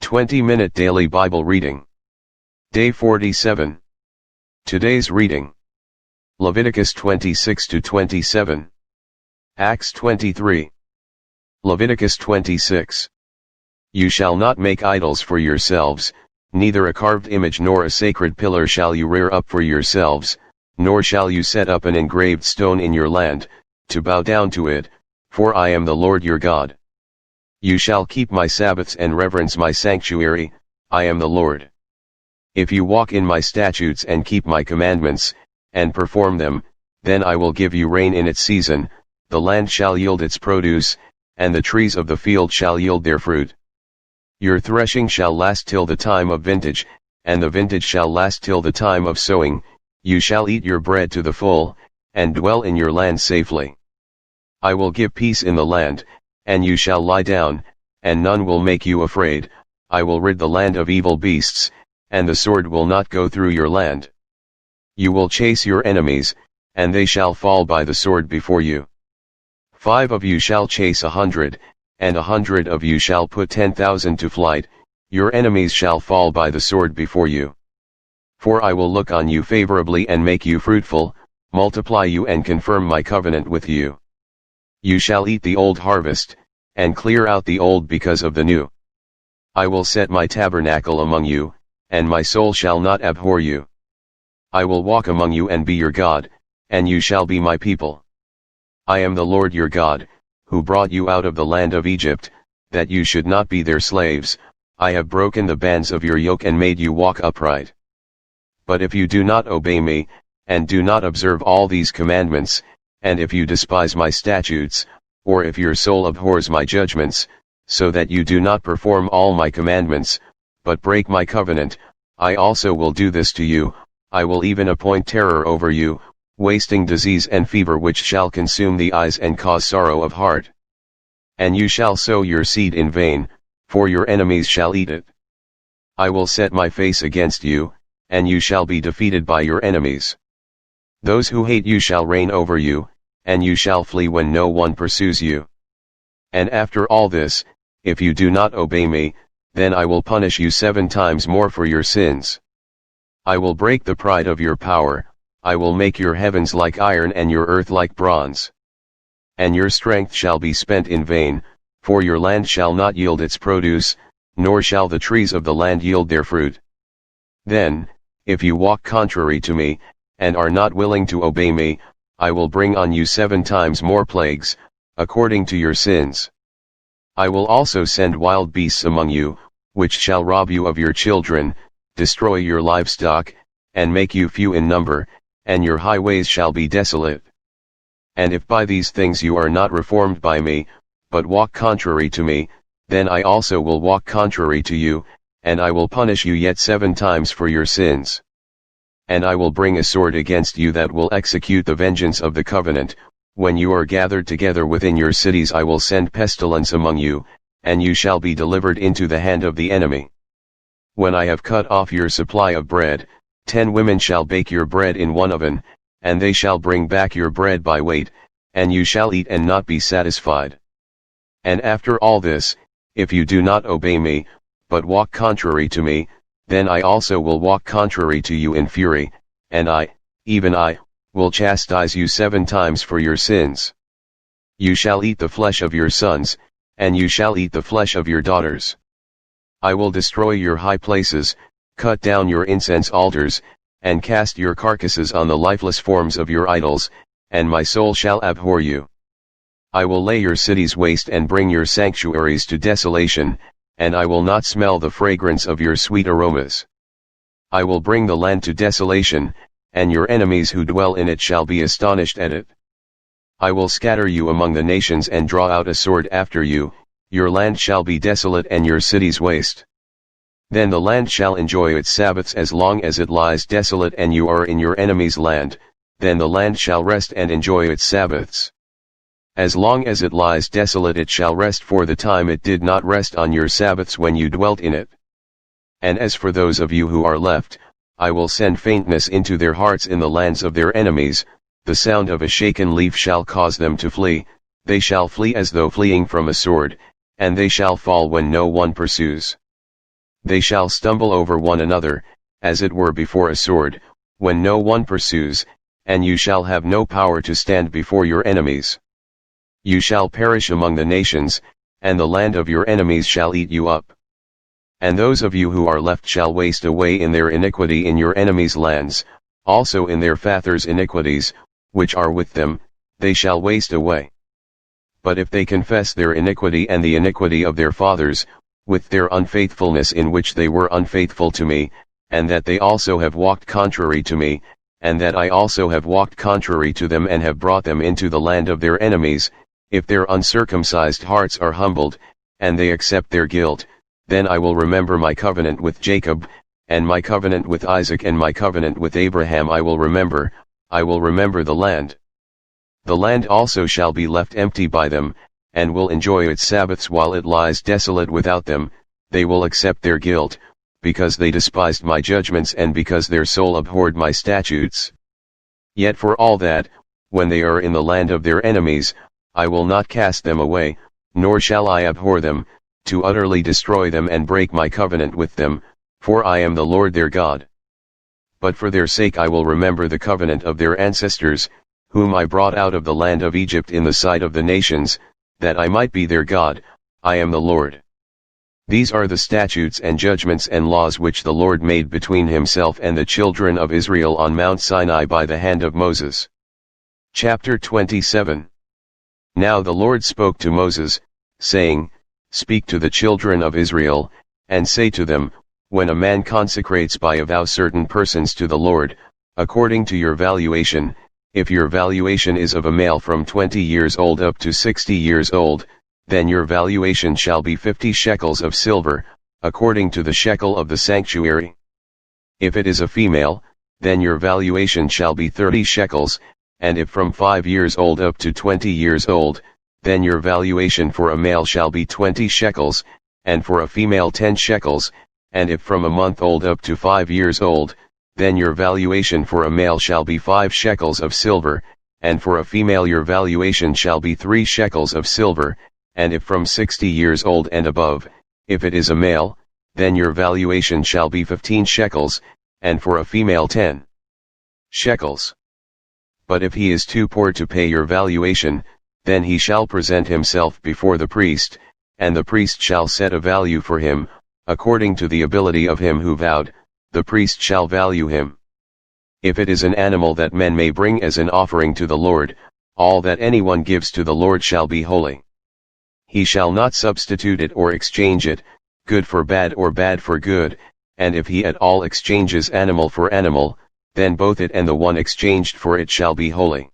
20-minute daily Bible reading. Day 47. Today's reading: Leviticus 26-27. Acts 23. Leviticus 26. You shall not make idols for yourselves, neither a carved image nor a sacred pillar shall you rear up for yourselves, nor shall you set up an engraved stone in your land, to bow down to it, for I am the Lord your God. You shall keep my Sabbaths and reverence my sanctuary, I am the Lord. If you walk in my statutes and keep my commandments, and perform them, then I will give you rain in its season, the land shall yield its produce, and the trees of the field shall yield their fruit. Your threshing shall last till the time of vintage, and the vintage shall last till the time of sowing. You shall eat your bread to the full, and dwell in your land safely. I will give peace in the land, and you shall lie down, and none will make you afraid. I will rid the land of evil beasts, and the sword will not go through your land. You will chase your enemies, and they shall fall by the sword before you. 5 of you shall chase 100, and 100 of you shall put 10,000 to flight. Your enemies shall fall by the sword before you. For I will look on you favorably and make you fruitful, multiply you and confirm my covenant with you. You shall eat the old harvest, and clear out the old because of the new. I will set my tabernacle among you, and my soul shall not abhor you. I will walk among you and be your God, and you shall be my people. I am the Lord your God, who brought you out of the land of Egypt, that you should not be their slaves. I have broken the bands of your yoke and made you walk upright. But if you do not obey me, and do not observe all these commandments, and if you despise my statutes, or if your soul abhors my judgments, so that you do not perform all my commandments, but break my covenant, I also will do this to you. I will even appoint terror over you, wasting disease and fever which shall consume the eyes and cause sorrow of heart. And you shall sow your seed in vain, for your enemies shall eat it. I will set my face against you, and you shall be defeated by your enemies. Those who hate you shall reign over you, and you shall flee when no one pursues you. And after all this, if you do not obey me, then I will punish you 7 times more for your sins. I will break the pride of your power. I will make your heavens like iron and your earth like bronze. And your strength shall be spent in vain, for your land shall not yield its produce, nor shall the trees of the land yield their fruit. Then, if you walk contrary to me, and are not willing to obey me, I will bring on you 7 times more plagues, according to your sins. I will also send wild beasts among you, which shall rob you of your children, destroy your livestock, and make you few in number, and your highways shall be desolate. And if by these things you are not reformed by me, but walk contrary to me, then I also will walk contrary to you, and I will punish you yet 7 times for your sins. And I will bring a sword against you that will execute the vengeance of the covenant. When you are gathered together within your cities I will send pestilence among you, and you shall be delivered into the hand of the enemy. When I have cut off your supply of bread, 10 women shall bake your bread in one oven, and they shall bring back your bread by weight, and you shall eat and not be satisfied. And after all this, if you do not obey me, but walk contrary to me, then I also will walk contrary to you in fury, and I, even I, will chastise you 7 times for your sins. You shall eat the flesh of your sons, and you shall eat the flesh of your daughters. I will destroy your high places, cut down your incense altars, and cast your carcasses on the lifeless forms of your idols, and my soul shall abhor you. I will lay your cities waste and bring your sanctuaries to desolation, and I will not smell the fragrance of your sweet aromas. I will bring the land to desolation, and your enemies who dwell in it shall be astonished at it. I will scatter you among the nations and draw out a sword after you. Your land shall be desolate and your cities waste. Then the land shall enjoy its Sabbaths as long as it lies desolate and you are in your enemy's land. Then the land shall rest and enjoy its Sabbaths. As long as it lies desolate it shall rest, for the time it did not rest on your Sabbaths when you dwelt in it. And as for those of you who are left, I will send faintness into their hearts in the lands of their enemies. The sound of a shaken leaf shall cause them to flee. They shall flee as though fleeing from a sword, and they shall fall when no one pursues. They shall stumble over one another, as it were before a sword, when no one pursues, and you shall have no power to stand before your enemies. You shall perish among the nations, and the land of your enemies shall eat you up. And those of you who are left shall waste away in their iniquity in your enemies' lands, also in their fathers' iniquities, which are with them, they shall waste away. But if they confess their iniquity and the iniquity of their fathers, with their unfaithfulness in which they were unfaithful to me, and that they also have walked contrary to me, and that I also have walked contrary to them and have brought them into the land of their enemies, if their uncircumcised hearts are humbled, and they accept their guilt, then I will remember my covenant with Jacob, and my covenant with Isaac and my covenant with Abraham I will remember the land. The land also shall be left empty by them, and will enjoy its Sabbaths while it lies desolate without them. They will accept their guilt, because they despised my judgments and because their soul abhorred my statutes. Yet for all that, when they are in the land of their enemies, I will not cast them away, nor shall I abhor them, to utterly destroy them and break my covenant with them, for I am the Lord their God. But for their sake I will remember the covenant of their ancestors, whom I brought out of the land of Egypt in the sight of the nations, that I might be their God. I am the Lord. These are the statutes and judgments and laws which the Lord made between himself and the children of Israel on Mount Sinai by the hand of Moses. Chapter 27. Now the Lord spoke to Moses, saying, Speak to the children of Israel, and say to them, When a man consecrates by a vow certain persons to the Lord, according to your valuation, if your valuation is of a male from 20 years old up to 60 years old, then your valuation shall be 50 shekels of silver, according to the shekel of the sanctuary. If it is a female, then your valuation shall be 30 shekels, and if from 5 years old up to 20 years old, then your valuation for a male shall be 20 shekels, and for a female 10 shekels, and if from a month old up to 5 years old, then your valuation for a male shall be 5 shekels of silver, and for a female your valuation shall be 3 shekels of silver, and if from 60 years old and above, if it is a male, then your valuation shall be 15 shekels, and for a female 10 shekels. But if he is too poor to pay your valuation, then he shall present himself before the priest, and the priest shall set a value for him, according to the ability of him who vowed. The priest shall value him. If it is an animal that men may bring as an offering to the Lord, all that anyone gives to the Lord shall be holy. He shall not substitute it or exchange it, good for bad or bad for good, and if he at all exchanges animal for animal, then both it and the one exchanged for it shall be holy.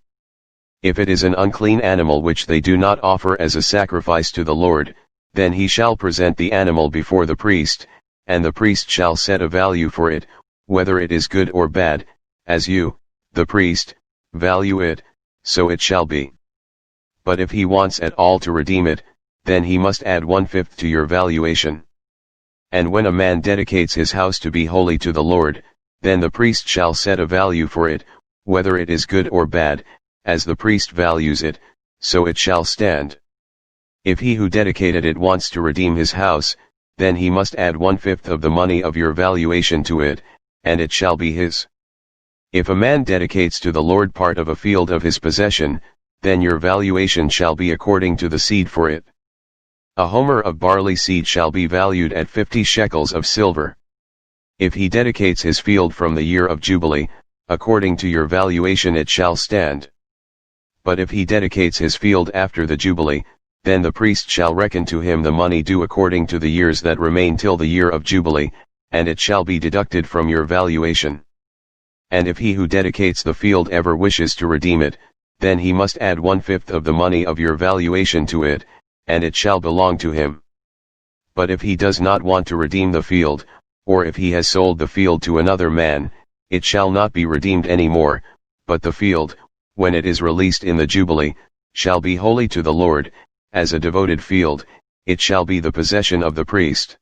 If it is an unclean animal which they do not offer as a sacrifice to the Lord, then he shall present the animal before the priest, and the priest shall set a value for it, whether it is good or bad, as you, the priest, value it, so it shall be. But if he wants at all to redeem it, then he must add 1/5 to your valuation. And when a man dedicates his house to be holy to the Lord, then the priest shall set a value for it, whether it is good or bad, as the priest values it, so it shall stand. If he who dedicated it wants to redeem his house, then he must add 1/5 of the money of your valuation to it, and it shall be his. If a man dedicates to the Lord part of a field of his possession, then your valuation shall be according to the seed for it. A homer of barley seed shall be valued at 50 shekels of silver. If he dedicates his field from the year of Jubilee, according to your valuation it shall stand. But if he dedicates his field after the Jubilee, then the priest shall reckon to him the money due according to the years that remain till the year of Jubilee, and it shall be deducted from your valuation. And if he who dedicates the field ever wishes to redeem it, then he must add 1/5 of the money of your valuation to it, and it shall belong to him. But if he does not want to redeem the field, or if he has sold the field to another man, it shall not be redeemed any more, but the field, when it is released in the Jubilee, shall be holy to the Lord. As a devoted field, it shall be the possession of the priest.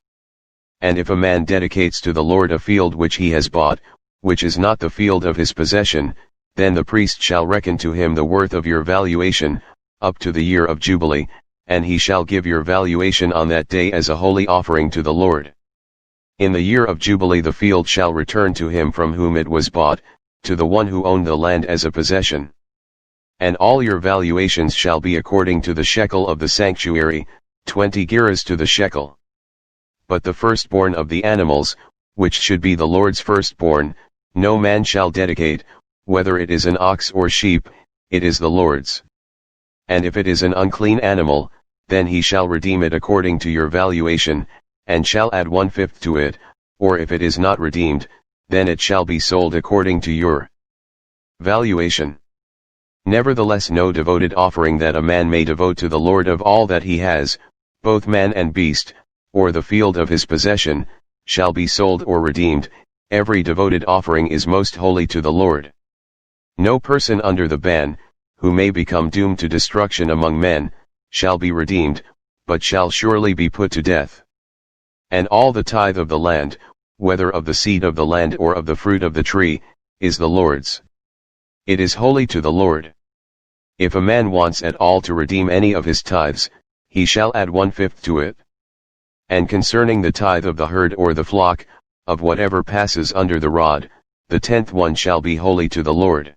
And if a man dedicates to the Lord a field which he has bought, which is not the field of his possession, then the priest shall reckon to him the worth of your valuation, up to the year of Jubilee, and he shall give your valuation on that day as a holy offering to the Lord. In the year of Jubilee the field shall return to him from whom it was bought, to the one who owned the land as a possession. And all your valuations shall be according to the shekel of the sanctuary, 20 gerahs to the shekel. But the firstborn of the animals, which should be the Lord's firstborn, no man shall dedicate, whether it is an ox or sheep, it is the Lord's. And if it is an unclean animal, then he shall redeem it according to your valuation, and shall add 1/5 to it, or if it is not redeemed, then it shall be sold according to your valuation. Nevertheless no devoted offering that a man may devote to the Lord of all that he has, both man and beast, or the field of his possession, shall be sold or redeemed. Every devoted offering is most holy to the Lord. No person under the ban, who may become doomed to destruction among men, shall be redeemed, but shall surely be put to death. And all the tithe of the land, whether of the seed of the land or of the fruit of the tree, is the Lord's. It is holy to the Lord. If a man wants at all to redeem any of his tithes, he shall add 1/5 to it. And concerning the tithe of the herd or the flock, of whatever passes under the rod, the 10th one shall be holy to the Lord.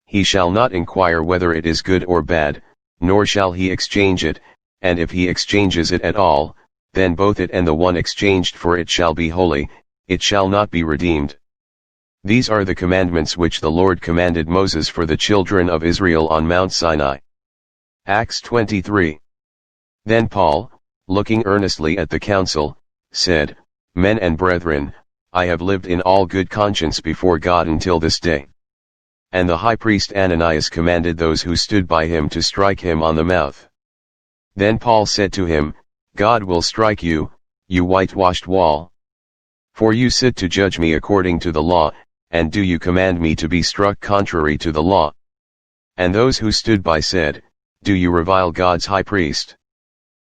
He shall not inquire whether it is good or bad, nor shall he exchange it, and if he exchanges it at all, then both it and the one exchanged for it shall be holy, it shall not be redeemed. These are the commandments which the Lord commanded Moses for the children of Israel on Mount Sinai. Acts 23. Then Paul, looking earnestly at the council, said, Men and brethren, I have lived in all good conscience before God until this day. And the high priest Ananias commanded those who stood by him to strike him on the mouth. Then Paul said to him, God will strike you, you whitewashed wall. For you sit to judge me according to the law, and do you command me to be struck contrary to the law? And those who stood by said, Do you revile God's high priest?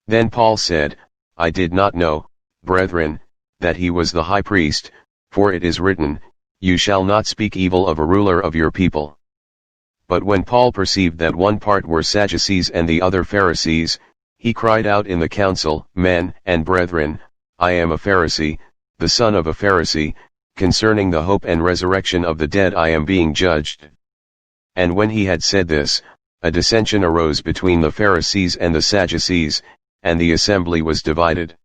Then Paul said, I did not know, brethren, that he was the high priest, for it is written, You shall not speak evil of a ruler of your people. But when Paul perceived that one part were Sadducees and the other Pharisees, he cried out in the council, Men and brethren, I am a Pharisee, the son of a Pharisee, concerning the hope and resurrection of the dead I am being judged. And when he had said this, a dissension arose between the Pharisees and the Sadducees, and the assembly was divided.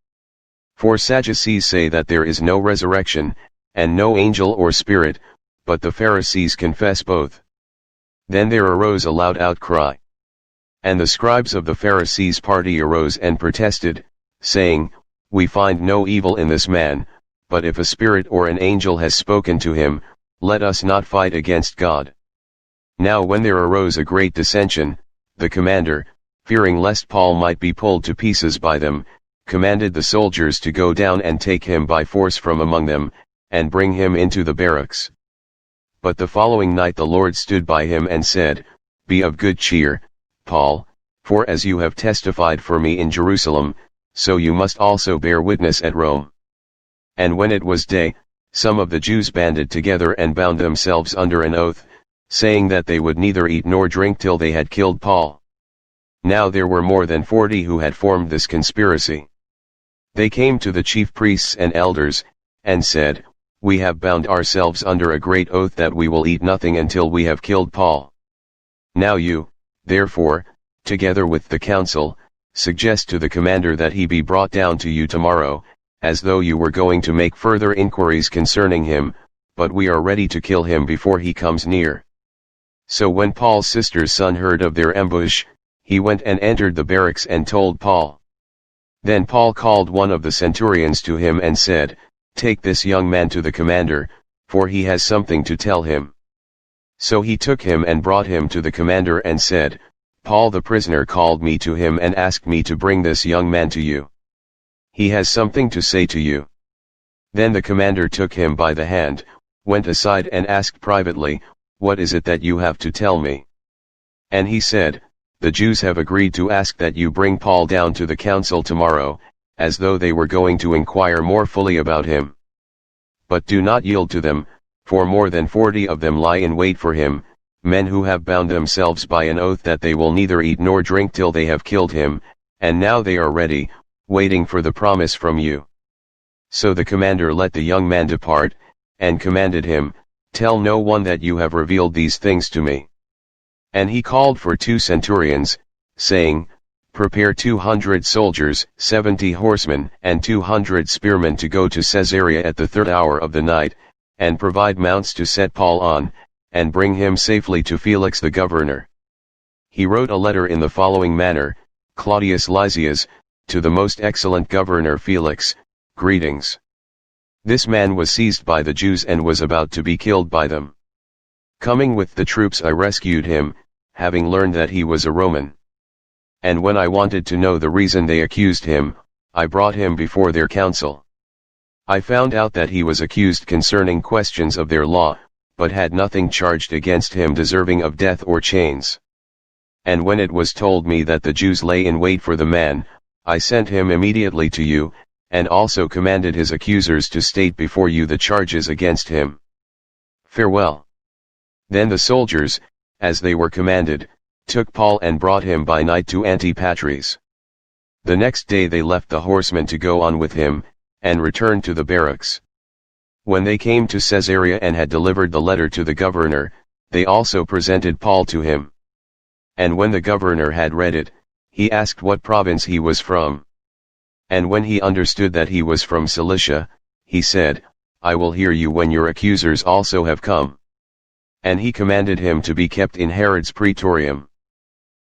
For Sadducees say that there is no resurrection, and no angel or spirit, but the Pharisees confess both. Then there arose a loud outcry. And the scribes of the Pharisees' party arose and protested, saying, We find no evil in this man, but if a spirit or an angel has spoken to him, let us not fight against God. Now when there arose a great dissension, the commander, fearing lest Paul might be pulled to pieces by them, commanded the soldiers to go down and take him by force from among them, and bring him into the barracks. But the following night the Lord stood by him and said, Be of good cheer, Paul, for as you have testified for me in Jerusalem, so you must also bear witness at Rome. And when it was day, some of the Jews banded together and bound themselves under an oath, saying that they would neither eat nor drink till they had killed Paul. Now there were more than 40 who had formed this conspiracy. They came to the chief priests and elders, and said, We have bound ourselves under a great oath that we will eat nothing until we have killed Paul. Now you, therefore, together with the council, suggest to the commander that he be brought down to you tomorrow, as though you were going to make further inquiries concerning him, but we are ready to kill him before he comes near. So when Paul's sister's son heard of their ambush, he went and entered the barracks and told Paul. Then Paul called one of the centurions to him and said, Take this young man to the commander, for he has something to tell him. So he took him and brought him to the commander and said, Paul the prisoner called me to him and asked me to bring this young man to you. He has something to say to you. Then the commander took him by the hand, went aside and asked privately, What is it that you have to tell me? And he said, The Jews have agreed to ask that you bring Paul down to the council tomorrow, as though they were going to inquire more fully about him. But do not yield to them, for more than 40 of them lie in wait for him, men who have bound themselves by an oath that they will neither eat nor drink till they have killed him, and now they are ready, waiting for the promise from you. So the commander let the young man depart, and commanded him, "Tell no one that you have revealed these things to me." And he called for 2 centurions, saying, "Prepare 200 soldiers, 70 horsemen, and 200 spearmen to go to Caesarea at the 3rd hour of the night, and provide mounts to set Paul on, and bring him safely to Felix the governor." He wrote a letter in the following manner: "Claudius Lysias, to the most excellent governor Felix, greetings. This man was seized by the Jews and was about to be killed by them. Coming with the troops I rescued him, having learned that he was a Roman. And when I wanted to know the reason they accused him, I brought him before their council. I found out that he was accused concerning questions of their law, but had nothing charged against him deserving of death or chains. And when it was told me that the Jews lay in wait for the man, I sent him immediately to you, and also commanded his accusers to state before you the charges against him. Farewell." Then the soldiers, as they were commanded, took Paul and brought him by night to Antipatris. The next day they left the horsemen to go on with him, and returned to the barracks. When they came to Caesarea and had delivered the letter to the governor, they also presented Paul to him. And when the governor had read it, he asked what province he was from. And when he understood that he was from Cilicia, he said, "I will hear you when your accusers also have come." And he commanded him to be kept in Herod's praetorium.